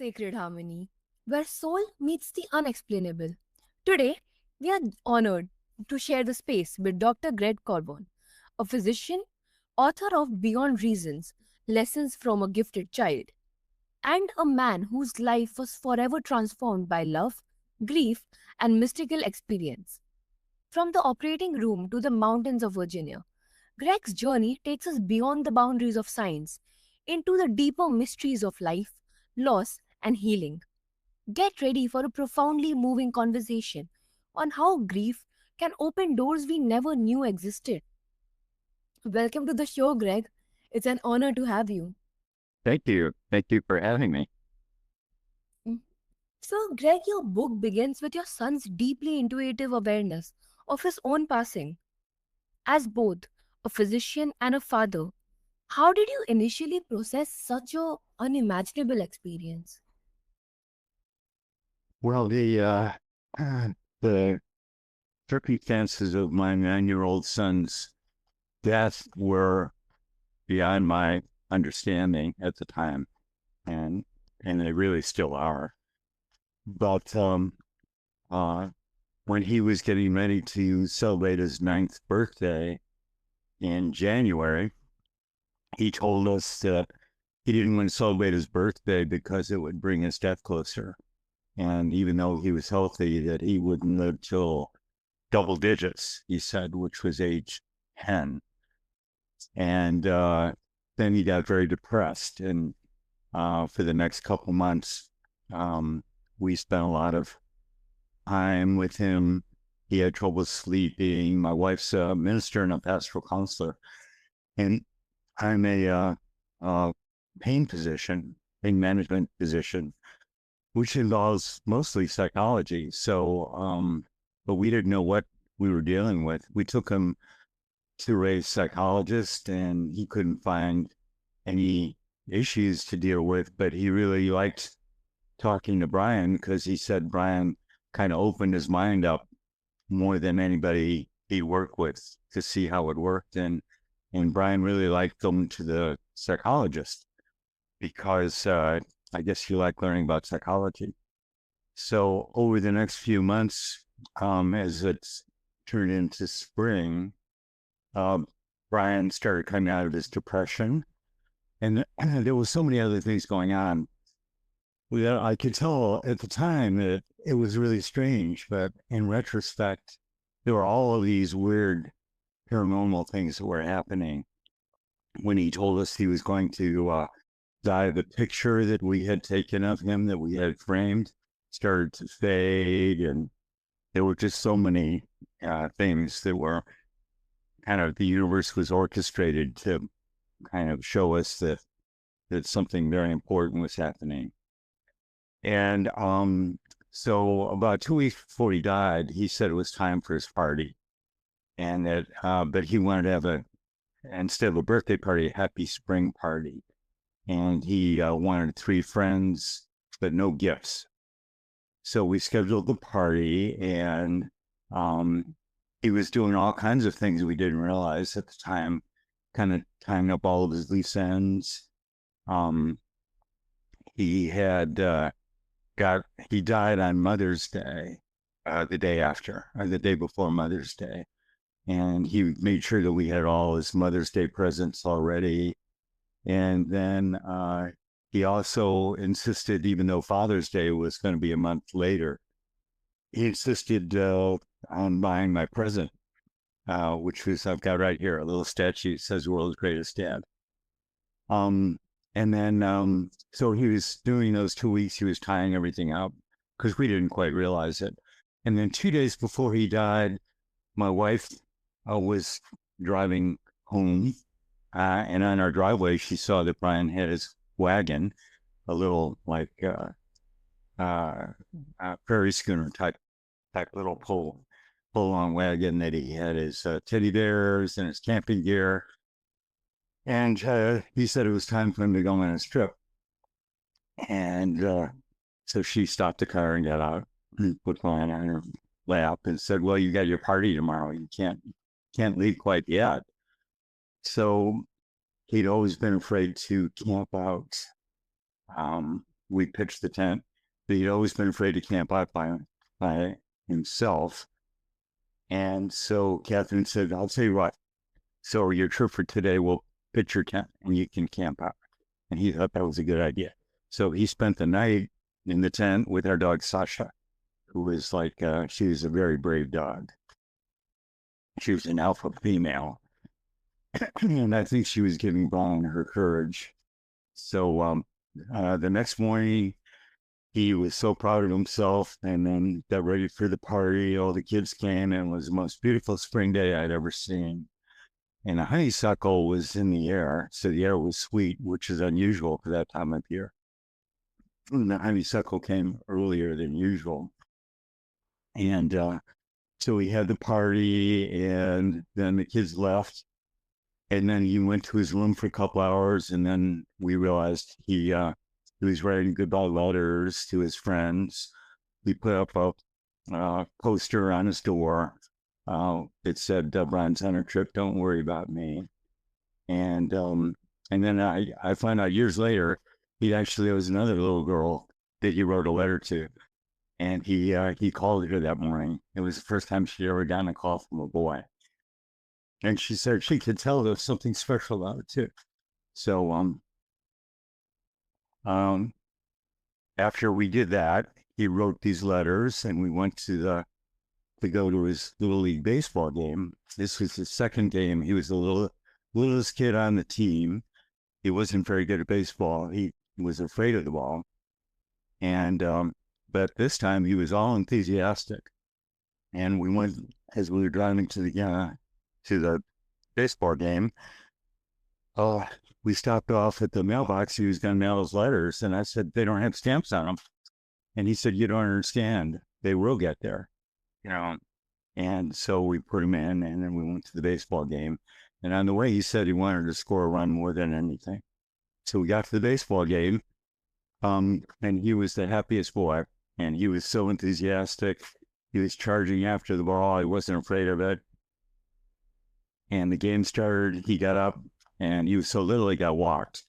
sacred harmony, where soul meets the unexplainable. Today, we are honored to share the space with Dr. Gregg Korbon, a physician, author of Beyond Reasons Lessons from a Gifted Child, and a man whose life was forever transformed by love, grief, and mystical experience. From the operating room to the mountains of Virginia, Greg's journey takes us beyond the boundaries of science into the deeper mysteries of life, loss, and healing. Get ready for a profoundly moving conversation on how grief can open doors we never knew existed. Welcome to the show, Greg. It's an honor to have you. Thank you. Thank you for having me. Mm. So, Greg, your book begins with your son's deeply intuitive awareness of his own passing. As both a physician and a father, how did you initially process such a unimaginable experience? Well, the circumstances of my 9-year-old son's death were beyond my understanding at the time, and they really still are. But uh, when he was getting ready to celebrate his 9th birthday in January, he told us that he didn't want to celebrate his birthday because it would bring his death closer. And even though he was healthy, that he wouldn't live till double digits, he said, which was age 10. And then he got very depressed. And for the next couple months, we spent a lot of time with him. He had trouble sleeping. My wife's a minister and a pastoral counselor. And I'm a pain physician, pain management physician, which involves mostly psychology. So, but we didn't know what we were dealing with. We took him to a psychologist and he couldn't find any issues to deal with, but he really liked talking to Brian because he said Brian kind of opened his mind up more than anybody he worked with to see how it worked. And Brian really liked going to the psychologist because I guess you like learning about psychology. So over the next few months, as it's turned into spring, um, Brian started coming out of his depression, and there was so many other things going on. I could tell at the time that it was really strange, but in retrospect, there were all of these weird paranormal things that were happening. When he told us he was going to die, the picture that we had taken of him that we had framed started to fade, and there were just so many things that were kind of the universe was orchestrated to kind of show us that something very important was happening. And so about 2 weeks before he died, he said it was time for his party, and that but he wanted to have instead of a birthday party, a happy spring party, and he wanted 3 friends but no gifts. So we scheduled the party, and he was doing all kinds of things we didn't realize at the time, kind of tying up all of his loose ends. Um, he had he died on Mother's Day, the day after, or the day before Mother's Day. And he made sure that we had all his Mother's Day presents already. And then he also insisted, even though Father's Day was going to be a month later, he insisted on buying my present, which was, I've got right here, a little statue that says World's Greatest Dad. Um, and then, so he was doing those 2 weeks, he was tying everything up because we didn't quite realize it. And then 2 days before he died, my wife was driving home, and on our driveway, she saw that Brian had his wagon, a little like prairie schooner type little pull on wagon that he had his teddy bears and his camping gear. And he said it was time for him to go on his trip. And so she stopped the car and got out and put Brian on her lap and said, "Well, you got your party tomorrow. You can't leave quite yet." So he'd always been afraid to camp out we pitched the tent. But he'd always been afraid to camp out by himself. And so Catherine said, I'll tell you what, so your trip for today, we'll pitch your tent and you can camp out. And he thought that was a good idea. So he spent the night in the tent with our dog, Sasha, who was like, she was a very brave dog. She was an alpha female. And I think she was giving Brian her courage. So the next morning, he was so proud of himself and then got ready for the party. All the kids came and it was the most beautiful spring day I'd ever seen. And a honeysuckle was in the air. So the air was sweet, which is unusual for that time of year. And the honeysuckle came earlier than usual. And so we had the party and then the kids left. And then he went to his room for a couple hours. And then we realized he was writing goodbye letters to his friends. We put up a poster on his door. It said, Brian's on a trip, don't worry about me. And then I found out years later, there was another little girl that he wrote a letter to. And he called her that morning. It was the first time she'd ever gotten a call from a boy. And she said she could tell there was something special about it too. So after we did that, he wrote these letters and we went to go to his little league baseball game. This was his second game. He was the littlest kid on the team. He wasn't very good at baseball. He was afraid of the ball. And but this time he was all enthusiastic. And we went, as we were driving to the baseball game, we stopped off at the mailbox. He was going to mail his letters. And I said, they don't have stamps on them. And he said, you don't understand. They will get there, you know. And so we put him in and then we went to the baseball game. And on the way, he said he wanted to score a run more than anything. So we got to the baseball game, and he was the happiest boy. And he was so enthusiastic. He was charging after the ball. He wasn't afraid of it. And the game started. He got up, and he was so little he got walked.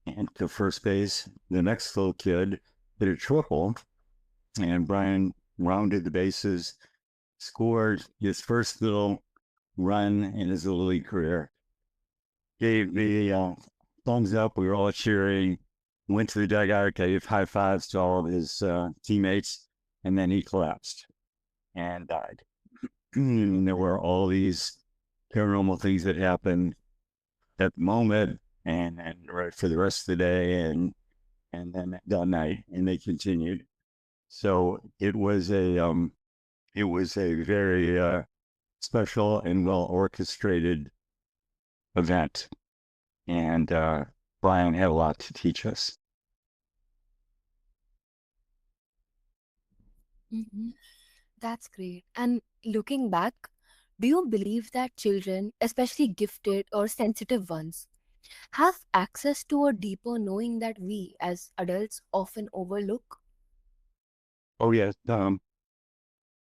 And to first base, the next little kid hit a triple, and Brian rounded the bases, scored his first little run in his little league career. Gave the thumbs up. We were all cheering. Went to the dugout, gave high fives to all of his teammates, and then he collapsed and died. And there were all these paranormal things that happened at the moment and right for the rest of the day and then that night, and they continued. So it was a very special and well orchestrated event, and Brian had a lot to teach us. Mhm. That's great. And looking back, do you believe that children, especially gifted or sensitive ones, have access to a deeper knowing that we as adults often overlook? Oh yes,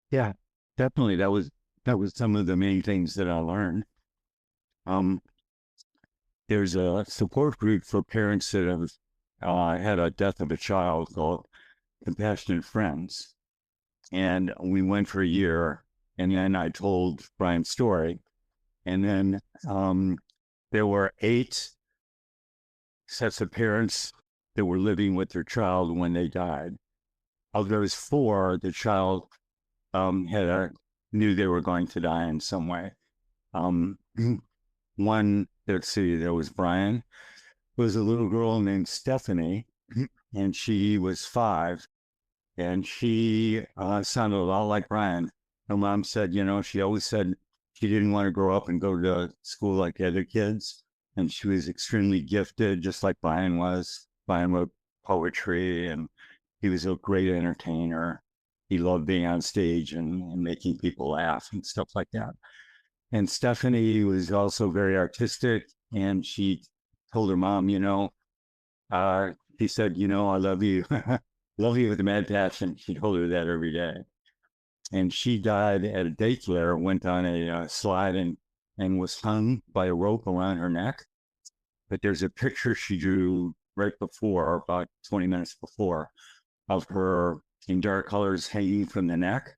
yeah, definitely. That was some of the main things that I learned. Um, there's a support group for parents that have had a death of a child called Compassionate Friends, and we went for a year. And then I told Brian's story, and then there were 8 sets of parents that were living with their child when they died. Of those 4, the child knew they were going to die in some way. One, let's see, there was Brian. There was a little girl named Stephanie, and she was 5, and she sounded a lot like Brian. Her mom said, she always said she didn't want to grow up and go to school like the other kids, and she was extremely gifted, just like Brian was. Brian wrote poetry, and he was a great entertainer. He loved being on stage and making people laugh and stuff like that. And Stephanie was also very artistic, and she told her mom, she said, I love you. Love you with a mad passion. She told her that every day. And she died at a daycare, went on a slide and was hung by a rope around her neck. But there's a picture she drew right before, about 20 minutes before, of her in dark colors hanging from the neck.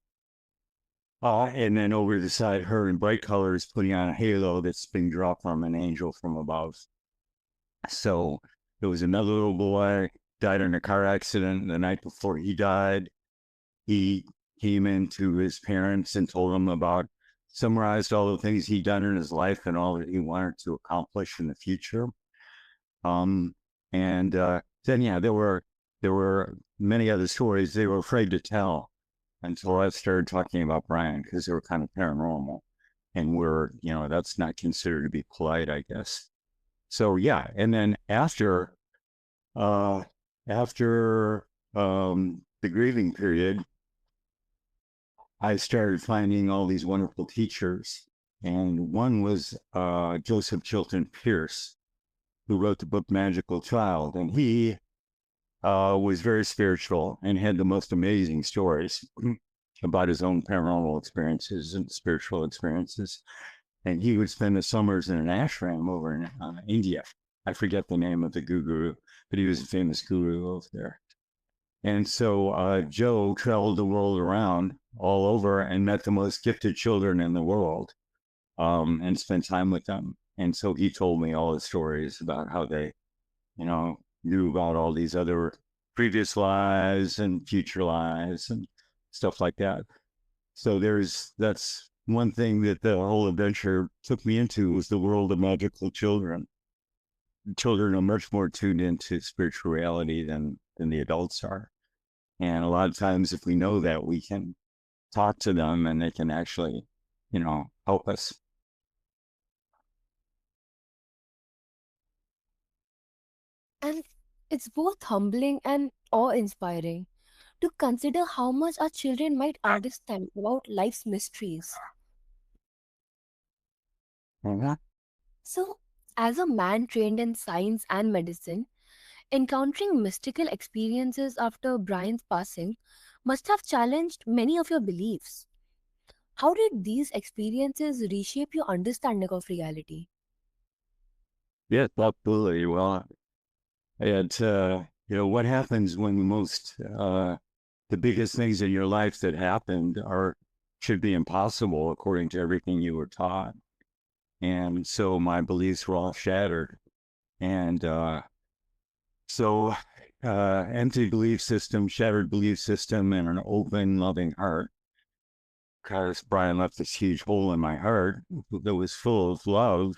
And then over the side, her in bright colors putting on a halo that's being dropped from an angel from above. So there was another little boy died in a car accident the night before he died. He came in to his parents and told them about, summarized all the things he'd done in his life and all that he wanted to accomplish in the future. Um, and then, yeah, there were many other stories they were afraid to tell until I started talking about Brian because they were kind of paranormal, and that's not considered to be polite, I guess. So yeah, and then uh, after the grieving period, I started finding all these wonderful teachers, and one was Joseph Chilton Pierce, who wrote the book Magical Child, and he was very spiritual and had the most amazing stories about his own paranormal experiences and spiritual experiences. And he would spend the summers in an ashram over in India. I forget the name of the guru, but he was a famous guru over there. And so Joe traveled the world around all over and met the most gifted children in the world, and spent time with them. And so he told me all the stories about how they, knew about all these other previous lives and future lives and stuff like that. So that's one thing that the whole adventure took me into, was the world of magical children. Children are much more tuned into spiritual reality than the adults are. And a lot of times, if we know that, we can talk to them and they can actually, help us. And it's both humbling and awe inspiring to consider how much our children might understand about life's mysteries. Mhm. So, as a man trained in science and medicine, encountering mystical experiences after Brian's passing must have challenged many of your beliefs. How did these experiences reshape your understanding of reality? Yes, absolutely. Well, what happens when the biggest things in your life that happened should be impossible according to everything you were taught. And so my beliefs were all shattered. And so empty belief system, shattered belief system, and an open, loving heart. Because Brian left this huge hole in my heart that was full of love,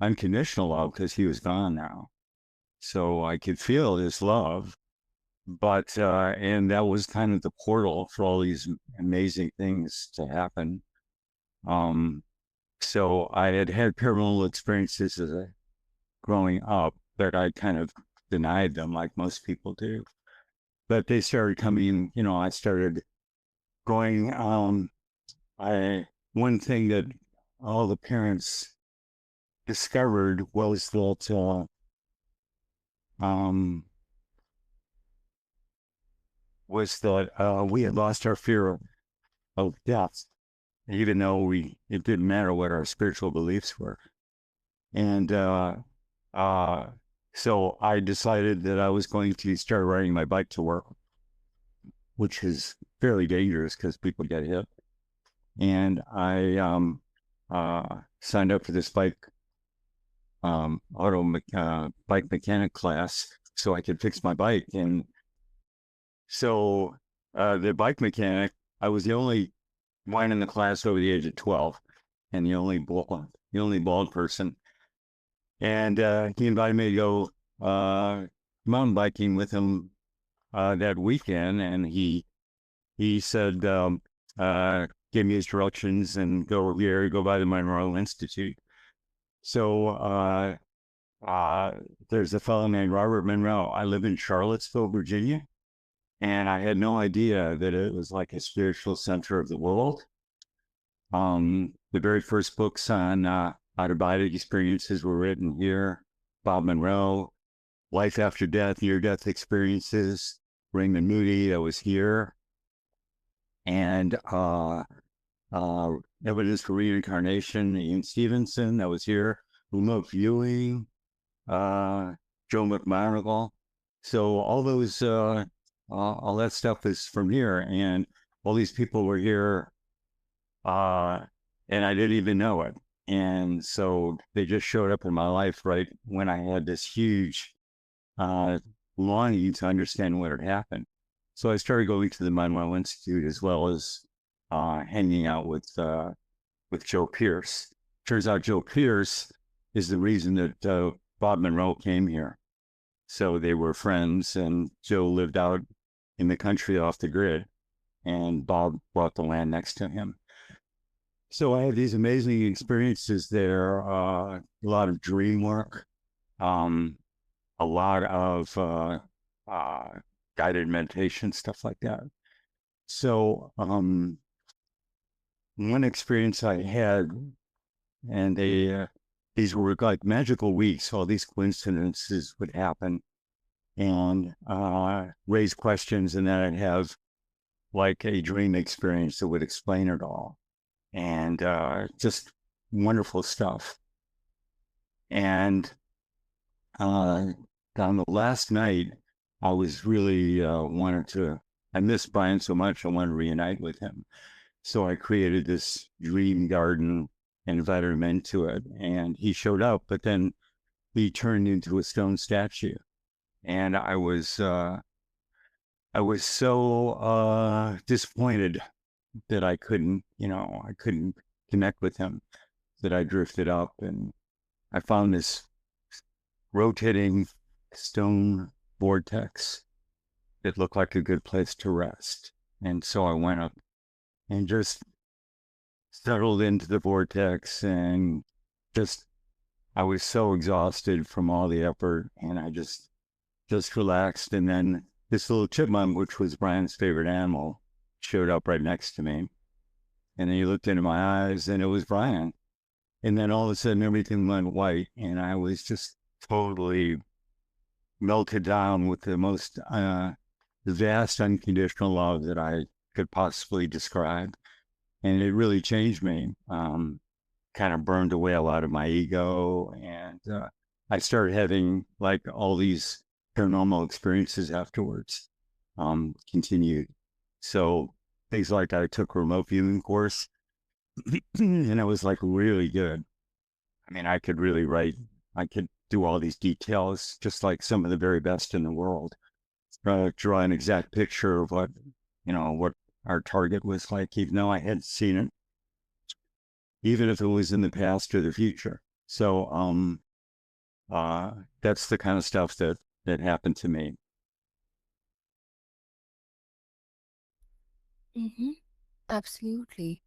unconditional love, because he was gone now. So I could feel his love, but and that was kind of the portal for all these amazing things to happen. Um, so I had paranormal experiences growing up, but I kind of denied them like most people do. But they started coming, I started going. I One thing that all the parents discovered um, was that we had lost our fear of death, even though it didn't matter what our spiritual beliefs were. And uh, so I decided that I was going to start riding my bike to work, which is fairly dangerous because people get hit. And I signed up for this bike mechanic class so I could fix my bike. And so the bike mechanic, I was the only one in the class over the age of 12, and the only bald person. And he invited me to go mountain biking with him that weekend, and he said, gave me his directions and go over here, go by the Monroe Institute. So there's a fellow named Robert Monroe. I live in Charlottesville, Virginia, and I had no idea that it was like a spiritual center of the world. The very first books on out-of-body experiences were written here. Bob Monroe, Life After Death, Near-Death Experiences, Raymond Moody, that was here. And uh, Evidence for Reincarnation, Ian Stevenson, that was here. Remote Viewing, Joe McMonigal. So all that stuff is from here, and all these people were here, uh, and I didn't even know it. And so they just showed up in my life right when I had this huge uh, longing to understand what had happened. So I started going to the Manuel Institute as well as hanging out with Joe Pierce. Turns out Joe Pierce is the reason that Bob Monroe came here. So they were friends, and Joe lived out in the country off the grid, and Bob bought the land next to him. So I had these amazing experiences there, a lot of dream work, um, a lot of uh, guided meditation, stuff like that. So one experience I had, and these were like magical weeks. All these coincidences would happen and raise questions, and then I'd have like a dream experience that would explain it all, and just wonderful stuff. And on the last night, I was really wanted to. I miss Brian so much. I wanted to reunite with him. So I created this dream garden, invited him into it, and he showed up. But then he turned into a stone statue, and I was so disappointed that I couldn't connect with him. That I drifted up, and I found this rotating stone vortex that looked like a good place to rest. And so I went up and just settled into the vortex, and just I was so exhausted from all the effort, and I just relaxed. And then this little chipmunk, which was Brian's favorite animal, showed up right next to me. And then he looked into my eyes, and it was Brian. And then all of a sudden, everything went white, and I was just totally melted down with the most vast unconditional love that I could possibly describe. And it really changed me. Kind of burned away a lot of my ego, and I started having like all these paranormal experiences afterwards. Continued. So things like I took a remote viewing course, and it was like really good. I mean, I could really write. I could do all these details, just like some of the very best in the world. Draw an exact picture of what our target was like, even though I hadn't seen it, even if it was in the past or the future. So, that's the kind of stuff that happened to me. Mm-hmm. Absolutely.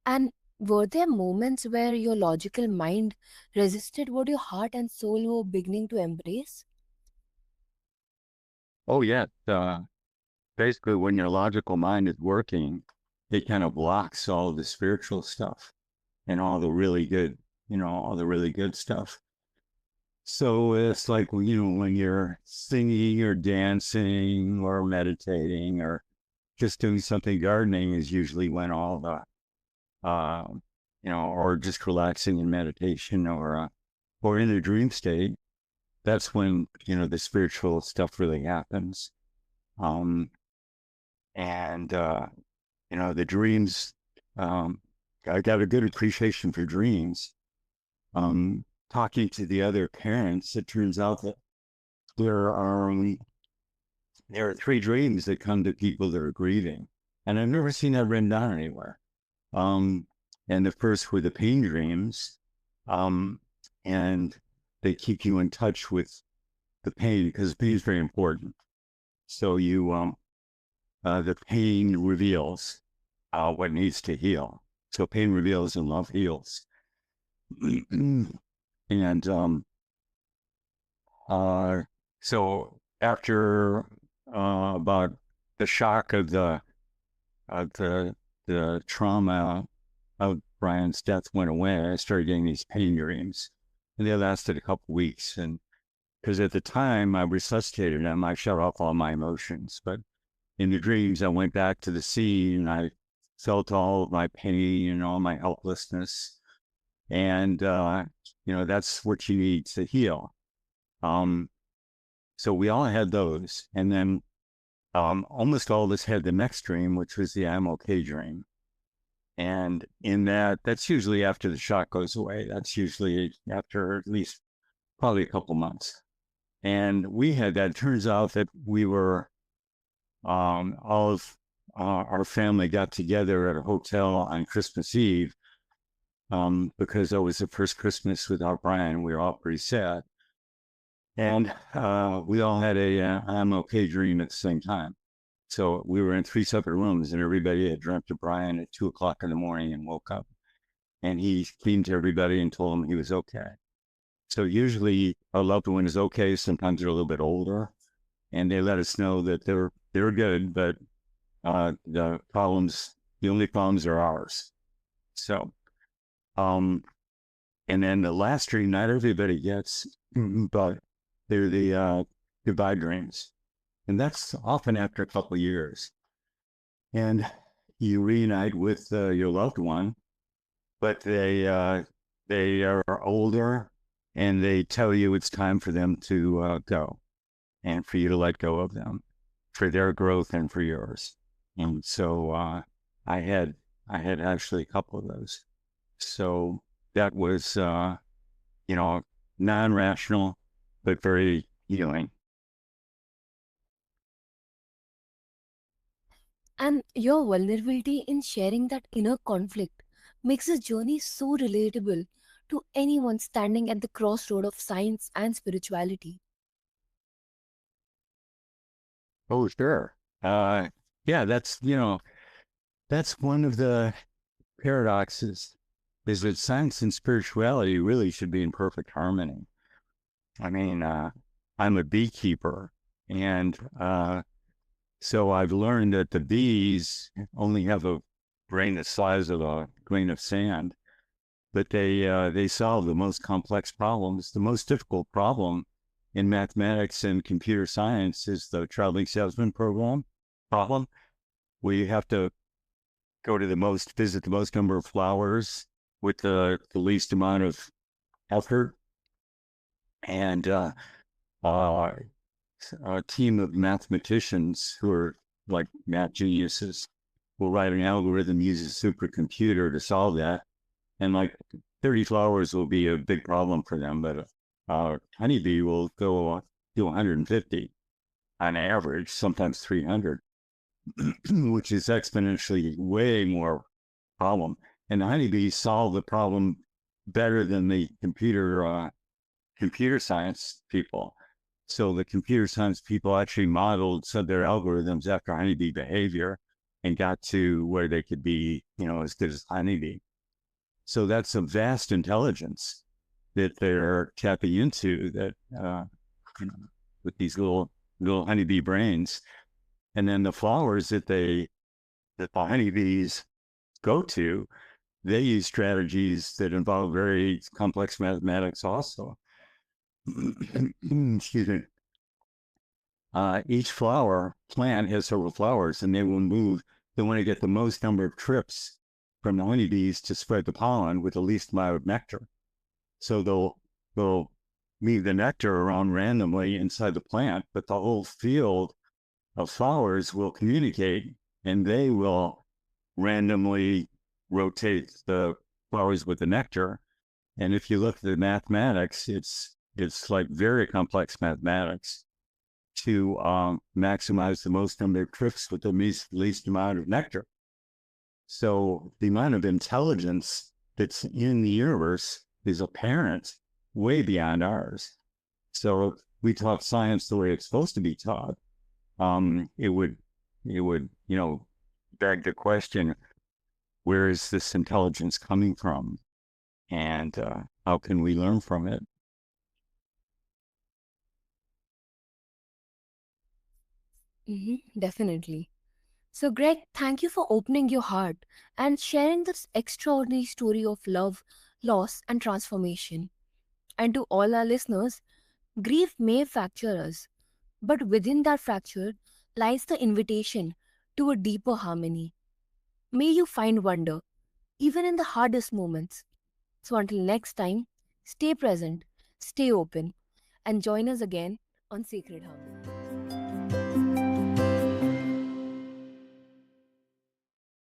And were there moments where your logical mind resisted what your heart and soul were beginning to embrace? Oh yeah, basically, when your logical mind is working, it kind of blocks all of the spiritual stuff and all the really good stuff. So it's like, when you're singing or dancing or meditating or just doing something, gardening is usually when all the, uh, or just relaxing in meditation or in a dream state. That's when, the spiritual stuff really happens. Um, and, the dreams, um, I got a good appreciation for dreams. Talking to the other parents, it turns out that there are there are three dreams that come to people that are grieving, and I've never seen that written down anywhere. Um, and the first were the pain dreams, um, and they keep you in touch with the pain because pain is very important. So the pain reveals what needs to heal. So pain reveals and love heals. And Uh, so after about the shock of the trauma of Brian's death went away, I started getting these pain dreams, and they lasted a couple weeks. And because at the time I resuscitated them, I shut off all my emotions. But in the dreams, I went back to the scene, and I felt all of my pain and all my helplessness, and that's what you need to heal. Um, So we all had those. And then almost all of us had the next dream, which was the I'm okay dream. And in that, that's usually after the shock goes away. That's usually after at least probably a couple months. And we had that. It turns out that we were, all of our family got together at a hotel on Christmas Eve because it was the first Christmas without Brian. We were all pretty sad. And we all had a I'm okay dream at the same time. So we were in 3 separate rooms, and everybody had dreamt of Brian at 2 o'clock in the morning and woke up. And he beamed to everybody and told them he was okay. So usually a loved one is okay. Sometimes they're a little bit older, and they let us know that they're good, but the only problems are ours. So, and then the last dream, not everybody gets, but they're the goodbye dreams, and that's often after a couple of years, and you reunite with your loved one, but they are older, and they tell you it's time for them to go, and for you to let go of them, for their growth and for yours. And so I had I had actually a couple of those. So that was non-rational, but very healing. And your vulnerability in sharing that inner conflict makes this journey so relatable to anyone standing at the crossroad of science and spirituality. Oh, sure. Yeah, that's one of the paradoxes, is that science and spirituality really should be in perfect harmony. I mean, I'm a beekeeper, and so I've learned that the bees only have a brain the size of a grain of sand, but they solve the most complex problems. The most difficult problem in mathematics and computer science is the traveling salesman problem, where you have to visit the most number of flowers with the least amount of effort. And uh, a team of mathematicians who are like math geniuses will write an algorithm, use a supercomputer to solve that. And like 30 flowers will be a big problem for them, but honeybee will go to 150 on average, sometimes 300, which is exponentially way more problem. And the honeybees solve the problem better than the computer science people. So the computer science people actually modeled some of their algorithms after honeybee behavior and got to where they could be, as good as honeybee. So that's a vast intelligence that they're tapping into, that with these little honeybee brains. And then the flowers that the honeybees go to, they use strategies that involve very complex mathematics also. Excuse me. Each flower plant has several flowers, and they will move. They want to get the most number of trips from the honeybees to spread the pollen with the least amount of nectar. So they'll leave the nectar around randomly inside the plant, but the whole field of flowers will communicate, and they will randomly rotate the flowers with the nectar. And if you look at the mathematics, it's like very complex mathematics to maximize the most number of trips with the least amount of nectar. So the amount of intelligence that's in the universe is apparent, way beyond ours. So if we taught science the way it's supposed to be taught, it would beg the question: where is this intelligence coming from, and how can we learn from it? Definitely. So, Greg, thank you for opening your heart and sharing this extraordinary story of love, loss, and transformation. And to all our listeners, grief may fracture us, but within that fracture lies the invitation to a deeper harmony. May you find wonder, even in the hardest moments. So, until next time, stay present, stay open, and join us again on Sacred House.